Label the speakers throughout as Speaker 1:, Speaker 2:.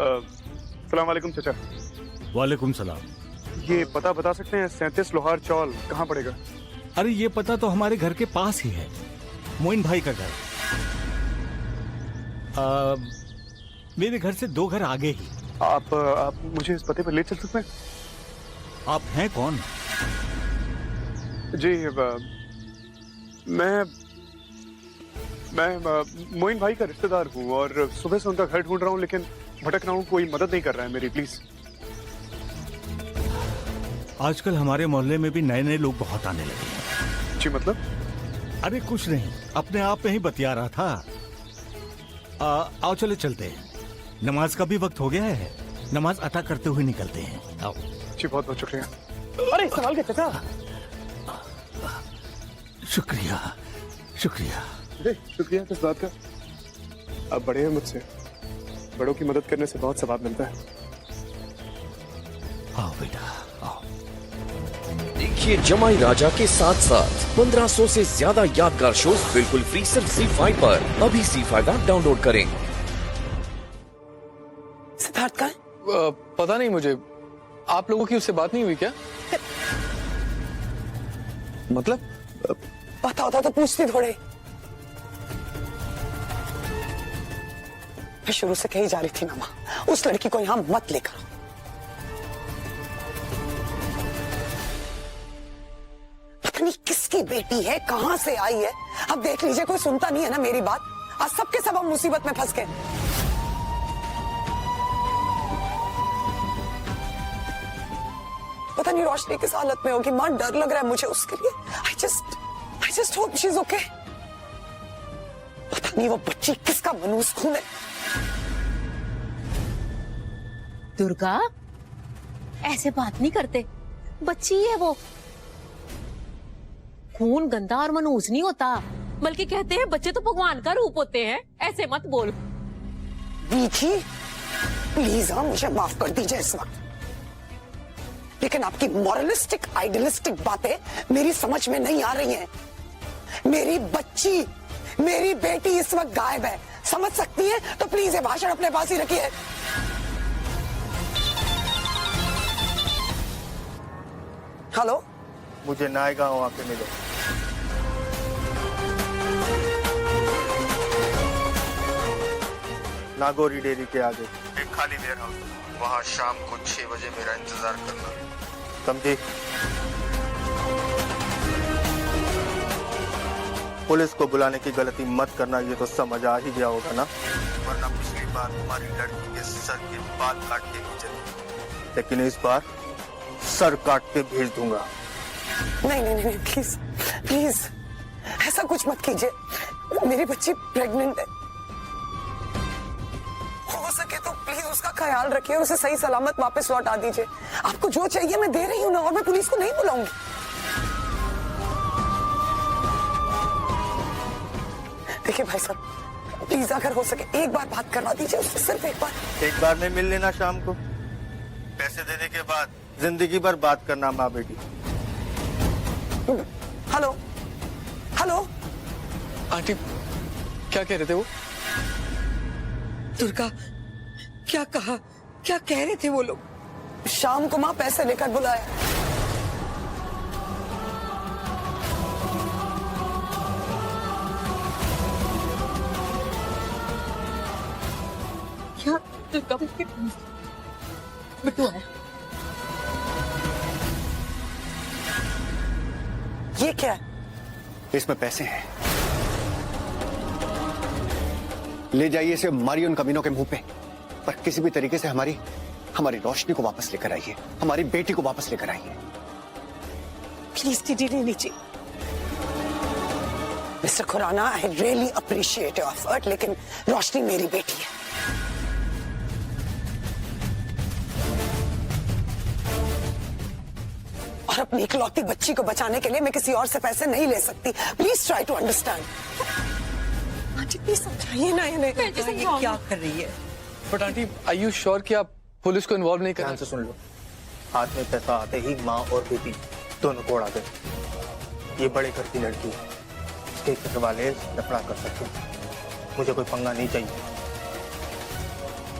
Speaker 1: सलाम वालेकुम चाचा।
Speaker 2: वालेकुम सलाम।
Speaker 1: ये पता बता सकते हैं 37 लोहार चौल कहाँ पड़ेगा?
Speaker 2: अरे ये पता तो हमारे घर के पास ही है, मोइन भाई का घर। मेरे घर से 2 घर आगे ही।
Speaker 1: आप मुझे इस पते पर ले चल सकते हैं?
Speaker 2: आप हैं कौन?
Speaker 1: जी मैं मोइन भाई का रिश्तेदार हूँ और सुबह से उनका घर ढूंढ रहा हूँ, लेकिन भटक रहा हूँ, कोई मदद नहीं कर रहा है मेरी, प्लीज।
Speaker 2: आजकल हमारे मोहल्ले में भी नए नए लोग बहुत आने लगे हैं।
Speaker 1: जी मतलब?
Speaker 2: अरे कुछ नहीं, अपने आप में ही बतिया रहा था। आओ चले चलते हैं, नमाज का भी वक्त हो गया है, नमाज अता करते हुए निकलते हैं। आओ।
Speaker 1: जी बहुत बहुत शुक्रिया। अरे सवाल के चाचा।
Speaker 2: शुक्रिया शुक्रिया।
Speaker 1: शुक्रिया किस बात का? आप बड़े हैं मुझसे, बड़ों की मदद करने से बहुत सवाब मिलता है।
Speaker 2: आओ बेटा आओ।
Speaker 3: देखिए जमाई राजा के साथ साथ 1500 से ज्यादा यादगार शोज बिल्कुल फ्री सिर्फ ZEE5 पर। अभी ZEE5 ऐप डाउनलोड करें।
Speaker 4: सिद्धार्थ का
Speaker 5: पता नहीं मुझे, आप लोगों की उससे बात नहीं हुई क्या? मतलब
Speaker 4: पता होता तो पूछती थोड़े। मैं शुरू से कही जा रही थी ना माँ, उस लड़की को यहां मत लेकर। पता नहीं किसकी बेटी है, कहां से आई है। अब देख लीजिए, कोई सुनता नहीं है ना मेरी बात। आज सबके सब हम मुसीबत में फंस गए। पता नहीं रोशनी किस हालत में होगी माँ, डर लग रहा है मुझे उसके लिए। I just hope she's okay. पता नहीं वो बच्ची किसका मनूस खून है।
Speaker 6: दुर्गा, ऐसे बात नहीं करते, बच्ची है वो। खून गंदा और मनूस नहीं होता, बल्कि कहते हैं बच्चे तो भगवान का रूप होते हैं। ऐसे मत बोल।
Speaker 4: मीठी, प्लीज हाँ मुझे माफ कर दीजिए इस वक्त, लेकिन आपकी मॉरलिस्टिक आइडियलिस्टिक बातें मेरी समझ में नहीं आ रही हैं। मेरी बच्ची, मेरी बेटी इस वक्त गायब है, समझ सकती है? तो प्लीज ये भाषण अपने पास ही रखिए। हेलो,
Speaker 7: मुझे नायगांव आके मिलो। नागौरी डेयरी के आगे एक खाली वेयर हाउस, वहाँ शाम को 6 बजे मेरा इंतजार करना, समझी? पुलिस को बुलाने की गलती मत करना, ये तो समझ आ ही गया होगा ना, वरना पिछली बार तुम्हारी लड़की के सर के बाल काट के भेजे थे, लेकिन इस बार सर काट के भेज दूंगा।
Speaker 4: नहीं नहीं नहीं, प्लीज प्लीज ऐसा कुछ मत कीजिए। मेरी बच्ची प्रेग्नेंट है, हो सके तो प्लीज उसका ख्याल रखिए, उसे सही सलामत वापस लौटा दीजिए। आपको जो चाहिए मैं दे रही हूँ ना, और मैं पुलिस को नहीं बुलाऊंगी। देखिए भाई साहब, प्लीज अगर हो सके एक बार बात करवा दीजिए उससे, सिर्फ एक बार।
Speaker 7: एक बार नहीं मिल लेना शाम को, पैसे देने के बाद जिंदगी भर बात करना माँ बेटी।
Speaker 4: Hello hello.
Speaker 5: आंटी क्या कह रहे थे वो?
Speaker 8: दुर्गा, क्या कहा, क्या कह रहे थे वो लोग?
Speaker 4: शाम को माँ पैसे लेकर बुलाया।
Speaker 8: क्या दुर्गा बिट्टू है?
Speaker 4: ये क्या है?
Speaker 9: इसमें पैसे हैं, ले जाइए इसे, मारिए उन कमीनों के मुंह पे, पर किसी भी तरीके से हमारी रोशनी को वापस लेकर आइए, हमारी बेटी को वापस लेकर आइए।
Speaker 4: प्लीज दीदी ले लीजिए। Mister Khurana, I really appreciate your effort, लेकिन रोशनी मेरी बेटी है। और अपनी इकलौती बच्ची को बचाने के लिए मैं किसी और से पैसे नहीं ले सकती। Please try to understand. Aunty please समझाइए ना इन्हें।
Speaker 8: ये क्या कर रही है?
Speaker 5: But aunty, are you sure कि आप पुलिस को इन्वॉल्व नहीं
Speaker 7: ध्यान
Speaker 5: करें?
Speaker 7: से सुन लो, हाथ में पैसा आते ही माँ और बेटी दोनों को उड़ा गए। ये बड़े घर की लड़की है, इसके घर वाले लफड़ा कर सकते हैं, मुझे कोई पंगा नहीं चाहिए।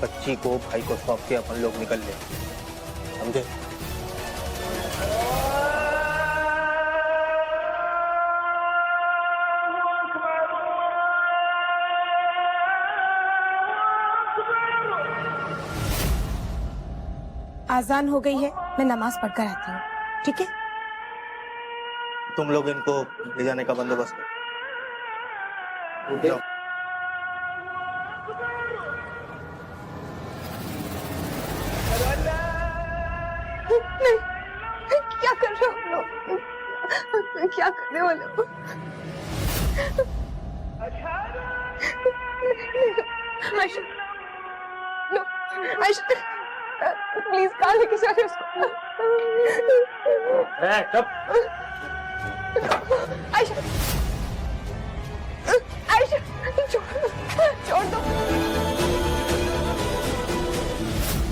Speaker 7: बच्ची को भाई को सौंप के अपन लोग निकल ले, समझे?
Speaker 10: आजान हो गई है, मैं नमाज पढ़कर आती हूँ, ठीक है?
Speaker 7: तुम लोग इनको ले जाने का बंदोबस्त करो। जाओ।
Speaker 10: क्या कर रहे हो लोग? क्या कर रहे हो लोग? आयशा, नो, आयशा, प्लीज कहाँ लेके जा रहे हो उसको? आयशा, आयशा, छोड़ दो।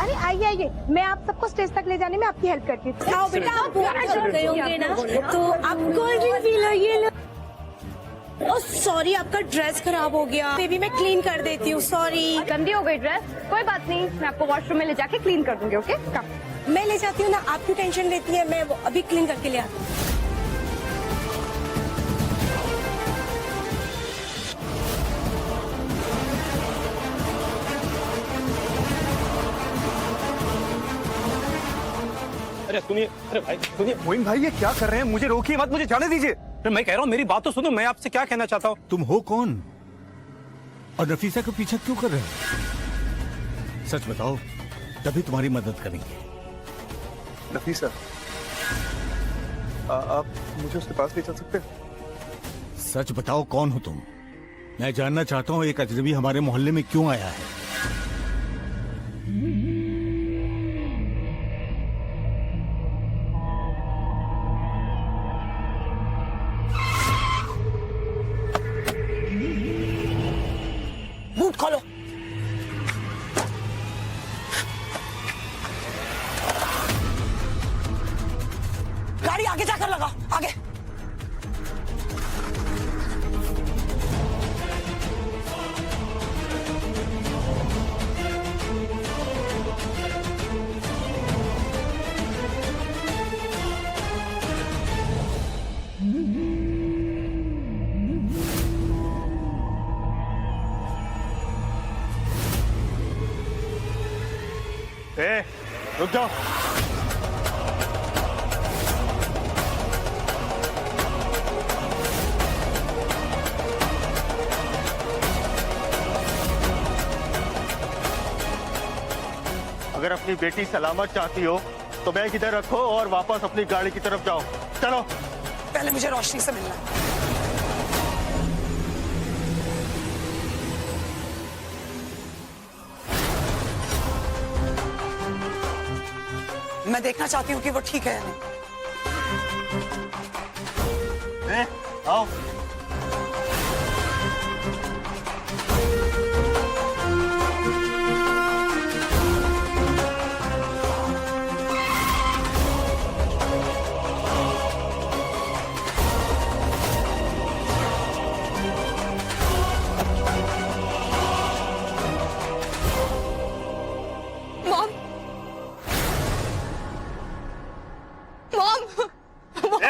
Speaker 10: अरे आइए आइए, मैं आप सबको स्टेज तक ले जाने में आपकी हेल्प करती हूँ। आओ बेटा, आप गए होंगे ना, तो आप कोल्ड ड्रिंक पी लो, ये लो। ओह सॉरी, आपका ड्रेस खराब हो गया। बेबी मैं क्लीन कर देती हूँ, सॉरी।
Speaker 11: गंदी हो गई ड्रेस, कोई बात नहीं, मैं आपको वॉशरूम में ले जाके क्लीन कर दूंगी। ओके, कम।
Speaker 10: मैं ले जाती हूँ ना, आप क्यों टेंशन लेती है? मैं अभी क्लीन करके ले आती हूँ।
Speaker 5: अरे सुनिए, अरे भाई सुनिए,
Speaker 1: मोइन भाई ये क्या कर रहे हैं? मुझे रोकिए मत, मुझे जाने दीजिए।
Speaker 5: अरे मैं कह रहा हूँ मेरी बात तो सुनो, मैं आपसे क्या कहना चाहता हूँ।
Speaker 2: तुम हो कौन और नफीसा का पीछा क्यों कर रहे हो? सच बताओ, तभी तुम्हारी मदद करेंगे।
Speaker 1: नफीसा, आप मुझे उसके पास ले चल सकते हैं?
Speaker 2: सच बताओ, कौन हो तुम? मैं जानना चाहता हूँ एक अजनबी हमारे मोहल्ले में क्यों आया है।
Speaker 4: बूट खोलो। गाड़ी आगे जाकर लगा, आगे।
Speaker 1: रुक जाओ। अगर अपनी बेटी सलामत चाहती हो तो बैग इधर रखो और वापस अपनी गाड़ी की तरफ जाओ। चलो।
Speaker 4: पहले मुझे रोशनी से मिलना है। मैं देखना चाहती हूँ कि वो ठीक है या नहीं।
Speaker 1: आओ।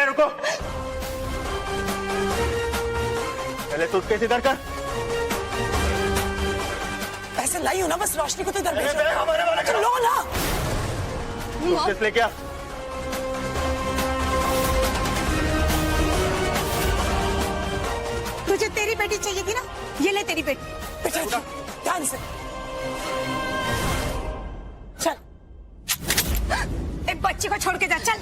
Speaker 1: रुको, पहले सूटकेस इधर कर।
Speaker 4: पैसे लाई हूं ना, बस रोशनी को तो इधर भेजो। लो ना।
Speaker 1: सूटकेस लेके आ।
Speaker 10: तुझे तेरी बेटी चाहिए थी ना, ये ले तेरी बेटी।
Speaker 4: ध्यान से चल।
Speaker 10: एक बच्ची को छोड़ के जा, चल।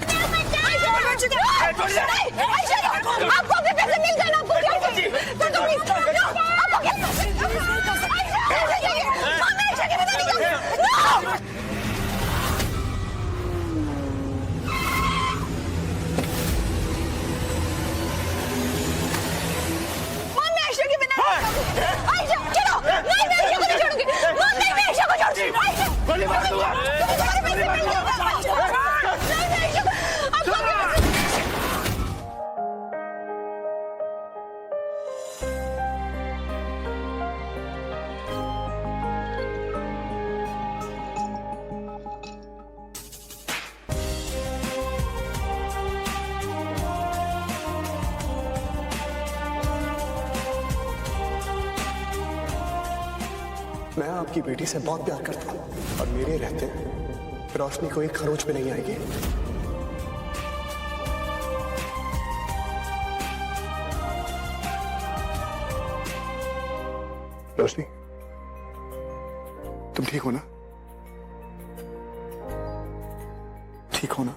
Speaker 10: आपको अपने पैसे मिल गए ना, आपको क्या चाहिए? आपको क्या
Speaker 1: मैं आपकी बेटी से बहुत प्यार करता हूँ और मेरे रहते रोशनी को एक खरोच पे नहीं आएगी। रोशनी, तुम ठीक हो ना? ठीक हो ना?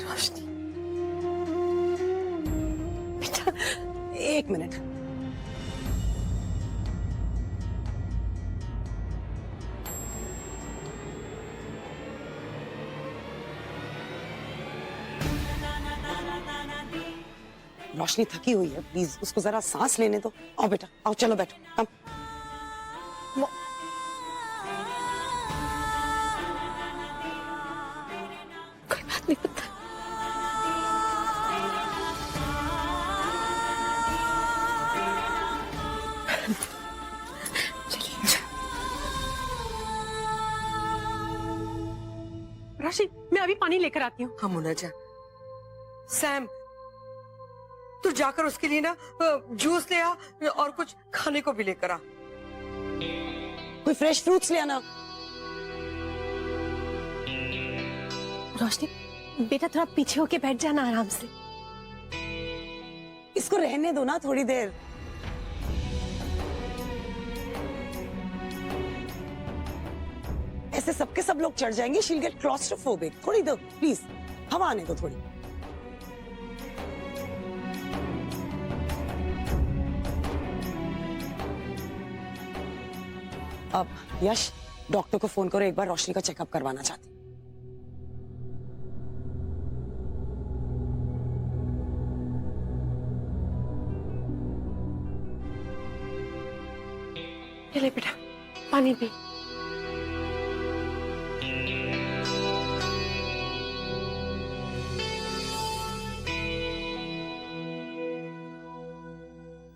Speaker 4: रोशनी बेटा, एक मिनट। रोशनी थकी हुई है, प्लीज उसको जरा सांस लेने दो। आओ बेटा, आओ, चलो बैठो। कम। कोई बात नहीं पता।
Speaker 6: राशि, मैं अभी पानी लेकर आती हूँ।
Speaker 8: हाँ मुनाजा। सैम, तू जाकर उसके लिए ना जूस ले आ और कुछ खाने को भी लेकर आ।
Speaker 4: कोई फ्रेश फ्रूट्स ले आना।
Speaker 10: रोशनी बेटा, थोड़ा पीछे होके बैठ जाना आराम से।
Speaker 4: इसको रहने दो ना थोड़ी देर। ऐसे सबके सब लोग चढ़ जाएंगे। She'll get claustrophobic. थोड़ी दो प्लीज, हवा आने दो थोड़ी। अब यश, डॉक्टर को फोन करो, एक बार रोशनी का चेकअप करवाना चाहती।
Speaker 6: ये ले बेटा, पानी पी।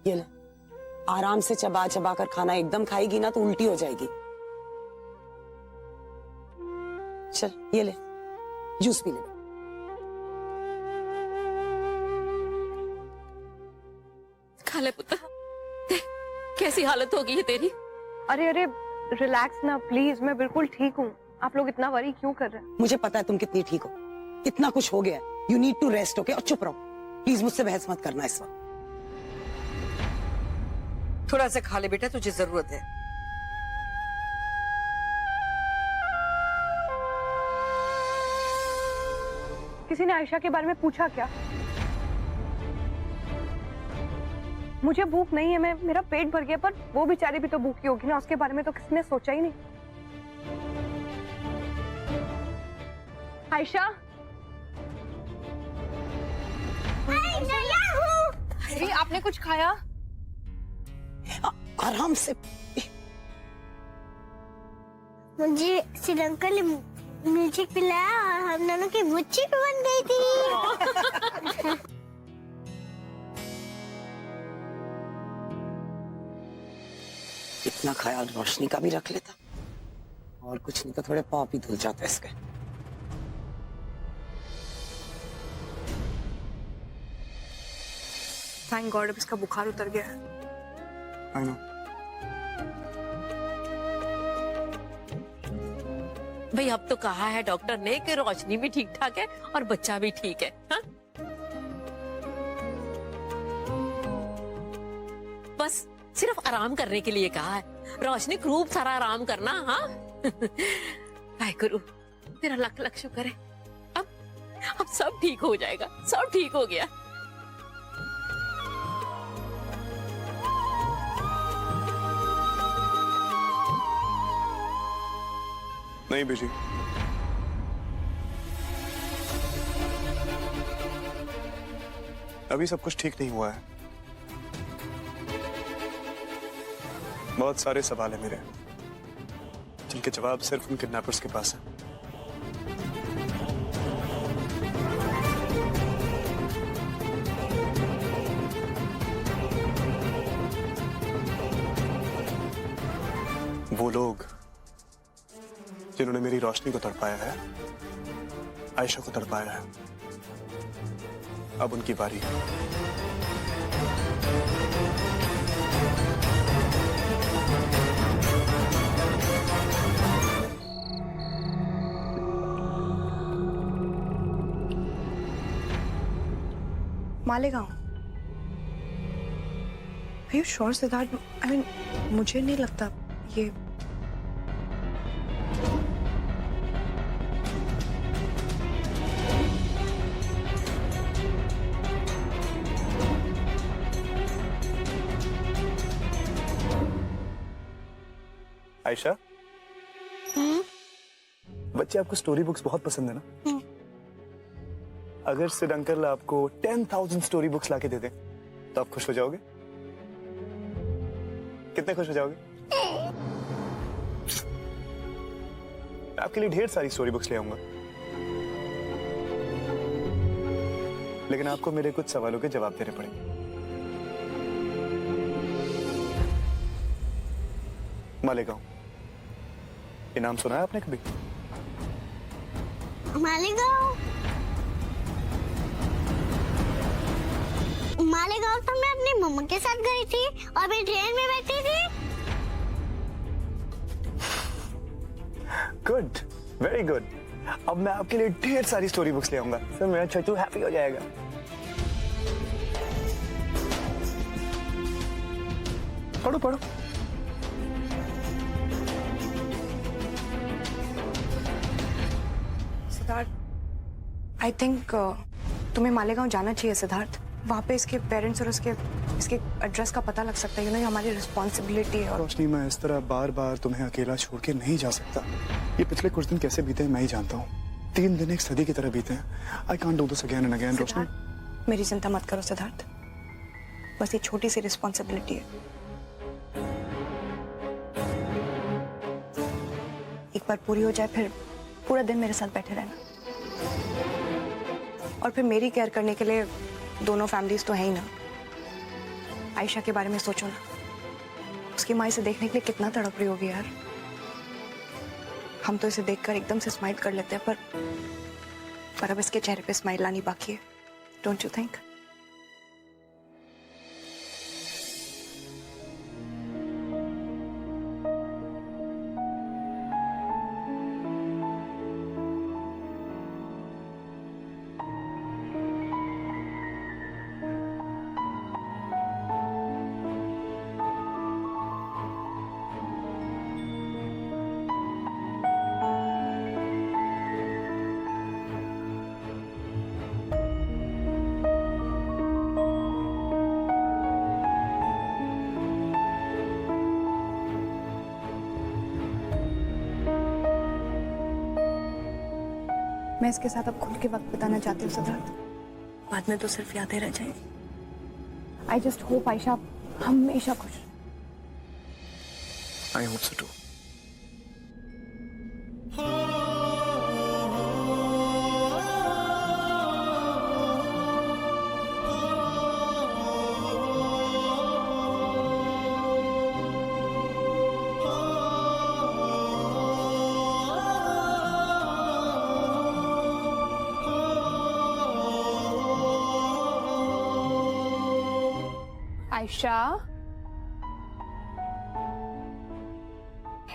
Speaker 4: ये ले, आराम से चबा चबा कर खाना। एकदम खाएगी ना तो उल्टी हो जाएगी। चल ये ले, जूस पी ले।
Speaker 6: खा ले पुत्र। देख, कैसी हालत हो गई है तेरी।
Speaker 11: अरे अरे रिलैक्स ना प्लीज, मैं बिल्कुल ठीक हूँ। आप लोग इतना वरी क्यों कर रहे हैं?
Speaker 4: मुझे पता है तुम कितनी ठीक हो। इतना कुछ हो गया, you need to rest. Okay, और चुप रहो प्लीज, मुझसे बहस मत करना इस वक्त।
Speaker 8: थोड़ा सा खा ले बेटा, तुझे जरूरत है।
Speaker 11: किसी ने आयशा के बारे में पूछा क्या? मुझे भूख नहीं है, मेरा पेट भर गया, पर वो बेचारी भी तो भूखी होगी ना, उसके बारे में तो किसी ने सोचा ही नहीं। आयशा, अरे आपने कुछ खाया?
Speaker 4: आराम से।
Speaker 10: मुझे श्रीलंका ने म्यूजिक पिलाया और हम दोनों की बुच्ची भी बन गई थी।
Speaker 4: इतना ख्याल रोशनी का भी रख लेता, और कुछ नहीं तो थोड़े पाँव भी धुल जाते इसके।
Speaker 11: थैंक गॉड, अब इसका बुखार उतर गया है।
Speaker 4: I know.
Speaker 6: भाई अब तो कहा है डॉक्टर ने कि रोशनी भी ठीक ठाक है और बच्चा भी ठीक है। हा? बस सिर्फ आराम करने के लिए कहा है। रोशनी खूब सारा आराम करना। हाँ भाई गुरु, तेरा लख लख शुक्र है। अब सब ठीक हो जाएगा, सब ठीक हो गया।
Speaker 1: नहीं बीजी, अभी सब कुछ ठीक नहीं हुआ है। बहुत सारे सवाल है मेरे, जिनके जवाब सिर्फ उन किडनैपर्स के पास है। वो लोग जिन्होंने मेरी रोशनी को तड़पाया है, आयशा को तड़पाया है, अब उनकी बारी है।
Speaker 11: Malegaon. Are you sure, Siddharth? I mean, मुझे नहीं लगता ये।
Speaker 1: आयशा, बच्चे आपको स्टोरी बुक्स बहुत पसंद है ना? अगर सिड अंकल आपको 10,000 स्टोरी बुक्स लाके दे दें तो आप खुश हो जाओगे? कितने खुश हो जाओगे? मैं आपके लिए ढेर सारी स्टोरी बुक्स ले आऊंगा, लेकिन आपको मेरे कुछ सवालों के जवाब देने पड़ेंगे। मालेगांव, ये नाम सुना है आपने कभी?
Speaker 10: मालेगांव, मालेगांव तो मैं अपनी मम्मा के साथ गई थी और मैं ट्रेन में बैठी थी।
Speaker 1: Good, very good. अब मैं आपके लिए ढेर सारी स्टोरी बुक्स ले आऊंगा, सर मेरा छोटू हैप्पी हो जाएगा। पढ़ो पढ़ो।
Speaker 11: सिद्धार्थ, आई थिंक तुम्हें मालेगांव जाना चाहिए सिद्धार्थ। वहाँ पे इसके पेरेंट्स और इसके एड्रेस का पता लग सकता है। ये हमारी रिस्पॉन्सिबिलिटी है। और
Speaker 1: रोशनी, मैं इस तरह बार बार तुम्हें अकेला छोड़ के नहीं जा सकता। ये पिछले कुछ दिन कैसे बीते हैं मैं ही जानता हूँ। 3 दिन एक सदी की तरह बीते हैं। I can't do this again and again. Roshni,
Speaker 11: मेरी चिंता मत करो सिद्धार्थ, बस ये छोटी सी रिस्पॉन्सिबिलिटी है। एक बार पूरी हो जाए फिर पूरा दिन मेरे साथ बैठे रहना, और फिर मेरी केयर करने के लिए दोनों फैमिलीज तो है ही ना। आयशा के बारे में सोचो ना, उसकी माँ इसे देखने के लिए कितना तड़प रही होगी यार। हम तो इसे देखकर एकदम से स्माइल कर लेते हैं, पर अब इसके चेहरे पे स्माइल आनी बाकी है। Don't you think? मैं इसके साथ अब खुल के वक्त बिताना चाहती हूँ सिद्धार्थ। बाद में तो सिर्फ यादें रह जाएंगी। आई जस्ट होप आयशा हमेशा खुश।
Speaker 1: I hope so too.
Speaker 11: Ayesha,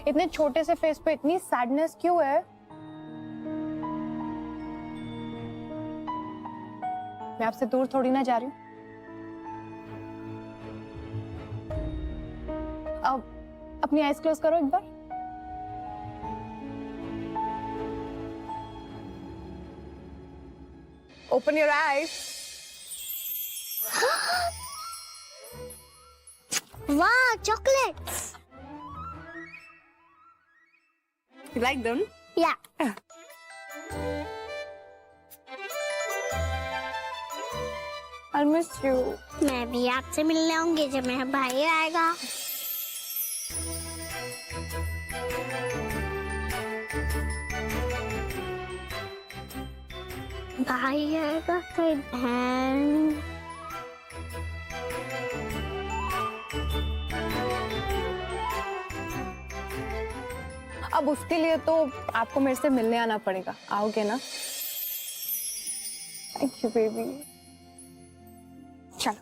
Speaker 11: इतने छोटे से फेस पे इतनी सैडनेस क्यों है? मैं आपसे दूर थोड़ी ना जा रही हूँ। अब अपनी आईज क्लोज करो एक बार। Open your eyes.
Speaker 10: वाह, chocolates!
Speaker 11: You like them?
Speaker 10: या
Speaker 11: आई मिस यू।
Speaker 10: मैं भी आपसे मिलने आऊंगी जब मेरा भाई आएगा। भाई आएगा फिर बहन।
Speaker 11: अब उसके लिए तो आपको मेरे से मिलने आना पड़ेगा, आओगे ना? Thank you baby. चलो।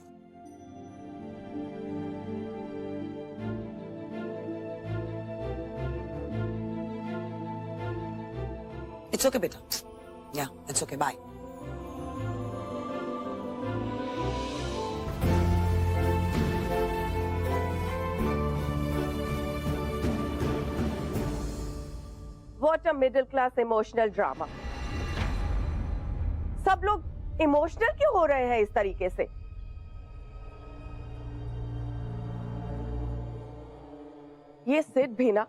Speaker 4: इट्स ओके बेटा, yeah it's okay, bye.
Speaker 12: What a middle class emotional drama. सब लोग इमोशनल क्यों हो रहे हैं इस तरीके से? ये सिड भी ना,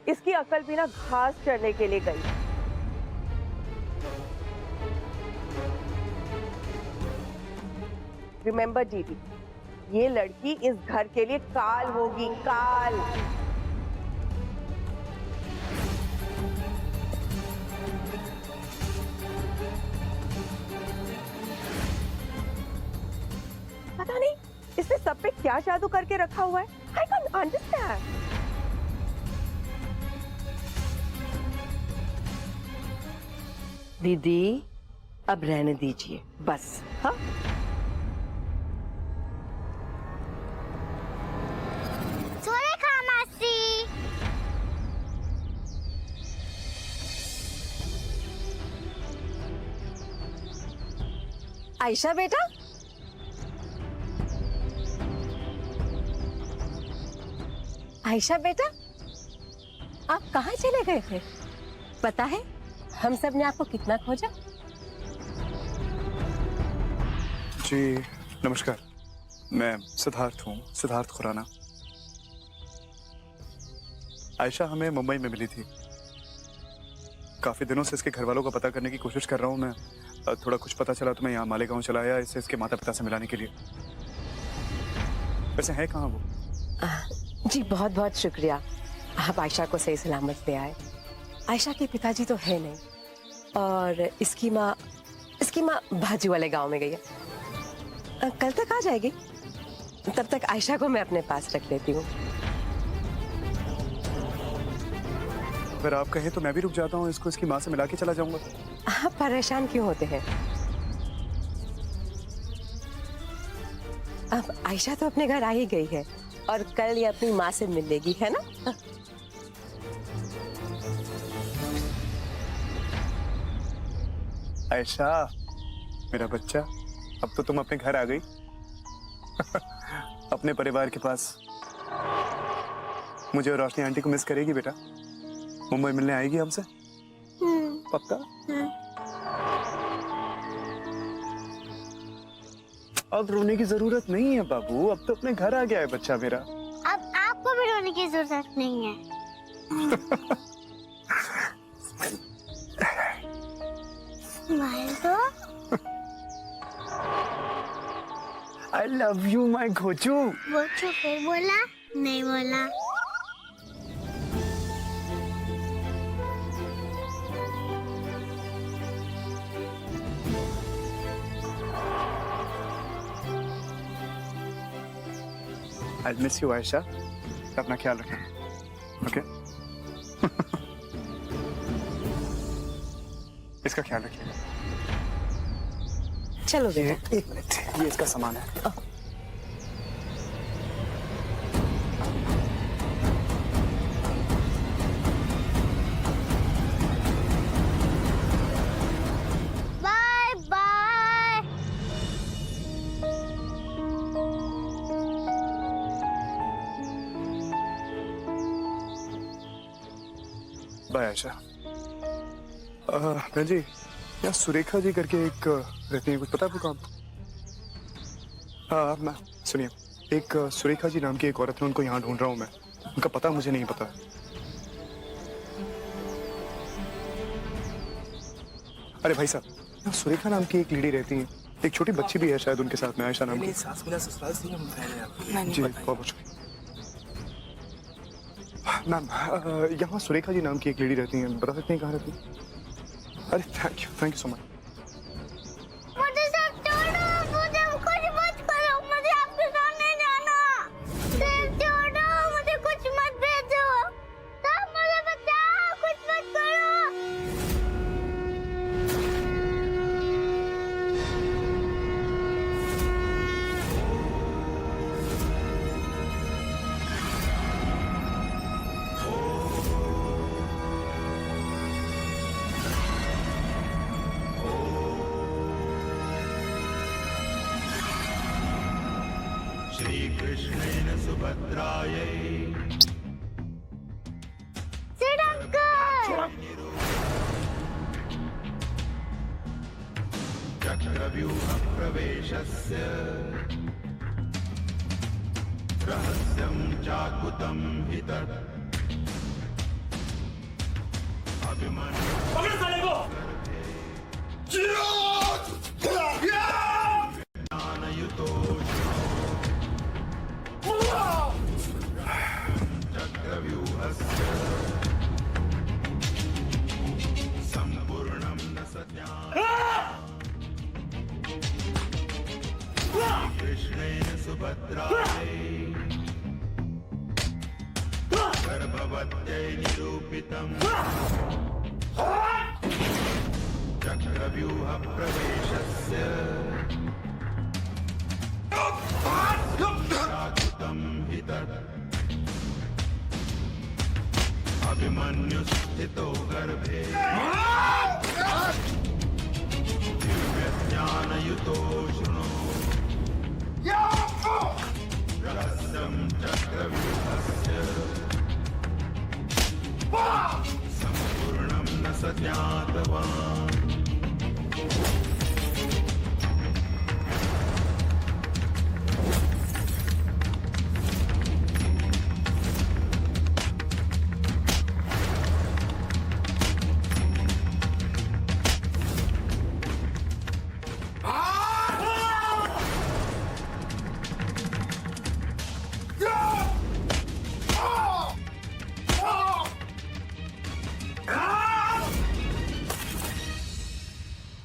Speaker 12: इसकी अकल भी ना घास चढ़ने के लिए गई। रिमेंबर दीदी, ये लड़की इस घर के लिए काल होगी, काल। पता नहीं इसने सब पे क्या जादू करके रखा हुआ है। I can understand. दीदी अब रहने दीजिए बस। हाँ,
Speaker 10: सुरेखा मासी।
Speaker 8: आयशा बेटा, आयशा बेटा, आप कहाँ चले गए थे? पता है हम सब ने आपको कितना खोजा।
Speaker 1: जी नमस्कार, मैं सिद्धार्थ हूँ, सिद्धार्थ खुराना। आयशा हमें मुंबई में मिली थी। काफी दिनों से इसके घर वालों का पता करने की कोशिश कर रहा हूँ मैं। थोड़ा कुछ पता चला तो मैं यहाँ मालेगांव चला आया इसे इसके माता पिता से मिलाने के लिए। वैसे है कहाँ वो?
Speaker 12: जी बहुत बहुत शुक्रिया, आप आयशा को सही सलामत ले आए। आयशा के पिताजी तो है नहीं, और इसकी माँ बाजू वाले गांव में गई है। कल तक आ जाएगी, तब तक आयशा को मैं अपने पास रख लेती हूँ।
Speaker 1: अगर आप कहें तो मैं भी रुक जाता हूँ, इसको इसकी माँ से मिला के चला जाऊंगा।
Speaker 12: आप परेशान क्यों होते हैं? अब आयशा तो अपने घर आ ही गई है और कल ये अपनी माँ से मिल लेगी, है ना?
Speaker 1: आयशा मेरा बच्चा, अब तो तुम अपने घर आ गई। अपने परिवार के पास। मुझे और रोशनी आंटी को मिस करेगी बेटा? मुंबई मिलने आएगी हमसे? पक्का? अब रोने की जरूरत नहीं है बाबू, अब तो अपने घर आ गया है बच्चा मेरा।
Speaker 10: अब आपको भी रोने की जरूरत नहीं है। स्माइल दो।
Speaker 1: I love you my घोचू।
Speaker 10: वो फिर बोला? नहीं बोला।
Speaker 1: I miss you Ayesha. अपना ख्याल रखना, ओके? इसका ख्याल रखिए।
Speaker 12: चलो बेटा।
Speaker 1: एक मिनट, ये इसका सामान है।
Speaker 10: Bye bye.
Speaker 1: बाय आयशा। बहन जी, यहाँ सुरेखा जी करके एक रहती है, कुछ पता है आपको काम? हाँ मैं, सुनिए, एक सुरेखा जी नाम की एक औरत है, उनको यहाँ ढूंढ रहा हूँ मैं। उनका पता मुझे नहीं पता। अरे भाई साहब, यहाँ सुरेखा नाम की एक लेडी रहती है, एक छोटी बच्ची भी है शायद उनके साथ में, आयशा नाम की। जी बहुत बहुत शुक्रिया मैम। यहाँ सुरेखा जी नाम की एक लेडी रहती हैं, बता सकते हैं कहाँ रहती है? अरे थैंक यू सो मच।
Speaker 10: मुझे सब छोड़ो, मुझे कुछ मत करो, मुझे आपके साथ नहीं जाना। सिर्फ छोड़ो, मुझे कुछ मत भेजो, सब मुझे बचाओ, कुछ मत करो।
Speaker 2: श्रीकृष्णेन सुभद्रायै चक्रव्यूहप्रवेशस्य रहस्यं चाद्भुतं हि तत् अभिमन्यु ज्ञानयुतो चक्रव्यूहस्य सम्पूर्णं न कृष्णेन सुभद्रायै गर्भवत्यै निरूपितं चक्रव्यूहप्रवेशस्य चाद्भुतं हि तत् अभिमन्युस्थितो गर्भे दिव्यज्ञानयुतो शृणु रहस्यं चक्रव्यूहस्य सम्पूर्णं न स ज्ञातवान्।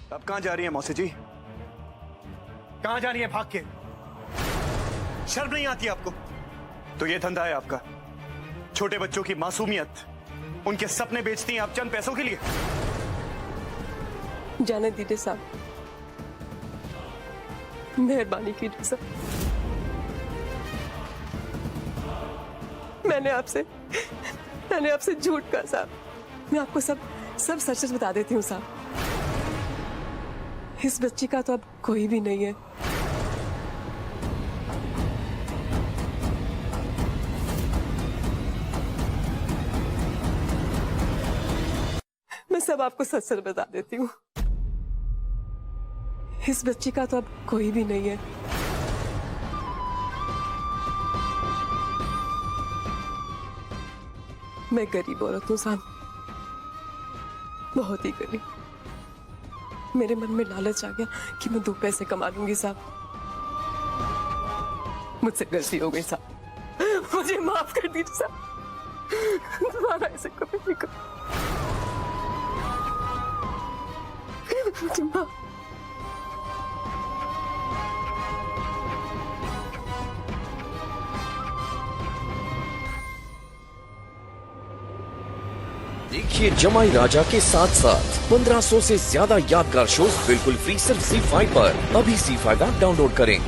Speaker 1: अब कहाँ जा रही है मौसी जी? कहाँ जा रही है भाग के? शर्म नहीं आती आपको? तो ये धंधा है आपका, छोटे बच्चों की मासूमियत, उनके सपने बेचती हैं आप चंद पैसों के लिए।
Speaker 12: जाने दीजिए साहब, मेहरबानी कीजिए साहब, मैंने आपसे झूठ कहा साहब। मैं आपको सब सच सच बता देती हूँ साहब। इस बच्ची का तो अब कोई भी नहीं है। मैं सब आपको सच सच बता देती हूँ। इस बच्ची का तो अब कोई भी नहीं है। मैं गरीब औरत हूँ साहब, बहुत ही गरीब। मेरे मन में लालच आ गया कि मैं 2 पैसे कमा लूंगी साहब। मुझसे गलती हो गई साहब, मुझे माफ कर दीजिए साहब। दोबारा ऐसे कभी नहीं करूं। मुझे माफ।
Speaker 3: देखिए जमाई राजा के साथ साथ 1500 से ज्यादा यादगार शोज बिल्कुल फ्री सिर्फ ZEE5 पर। अभी ZEE5 ऐप डाउनलोड करें।